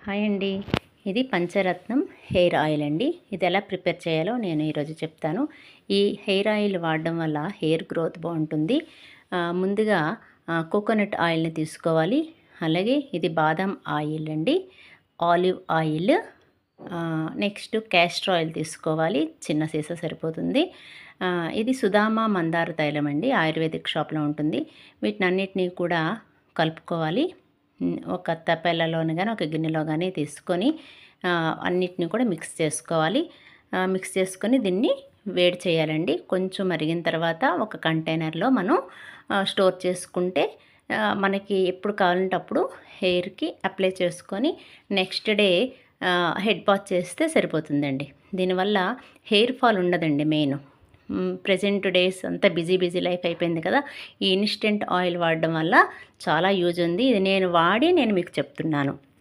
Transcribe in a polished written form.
Hi అండి. ఇది పంచరత్నం hair oil అండి. ఇది ఎలా ప్రిపేర్ చేయాలో నేను ఈరోజు చెప్తాను. ఈ హెయిర్ ఆయిల్ వాడడం వల్ల హెయిర్ గ్రోత్ బాగుంటుంది. ముందుగా కోకోనట్ ఆయిల్ని తీసుకోవాలి. అలాగే ఇది బాదం ఆయిల్ అండి, olive oil, next castor oil తీసుకోవాలి. చిన్న సీసా సరిపోతుంది. ఇది సుధామ మందార తైలం అండి, ఆయుర్వేదిక్ షాప్లో ఉంటుంది. వీటినన్నిటినీ కూడా కలుపుకోవాలి. ఒక తపెల్లలో కానీ ఒక గిన్నెలో కానీ తీసుకొని అన్నిటిని కూడా మిక్స్ చేసుకోవాలి. మిక్స్ చేసుకొని దీన్ని వేడి చేయాలండి. కొంచెం మరిగిన తర్వాత ఒక కంటైనర్లో మనం స్టోర్ చేసుకుంటే మనకి ఎప్పుడు కావాలంటే అప్పుడు హెయిర్కి అప్లై చేసుకొని నెక్స్ట్ డే హెడ్ బాత్ చేస్తే సరిపోతుందండి. దీనివల్ల హెయిర్ ఫాల్ ఉండదండి. మెయిన్ ప్రెజెంట్ డేస్ అంతా బిజీ లైఫ్ అయిపోయింది కదా. ఈ ఇన్స్టెంట్ ఆయిల్ వాడడం వల్ల చాలా యూజ్ ఉంది. ఇది నేను వాడి నేను మీకు చెప్తున్నాను.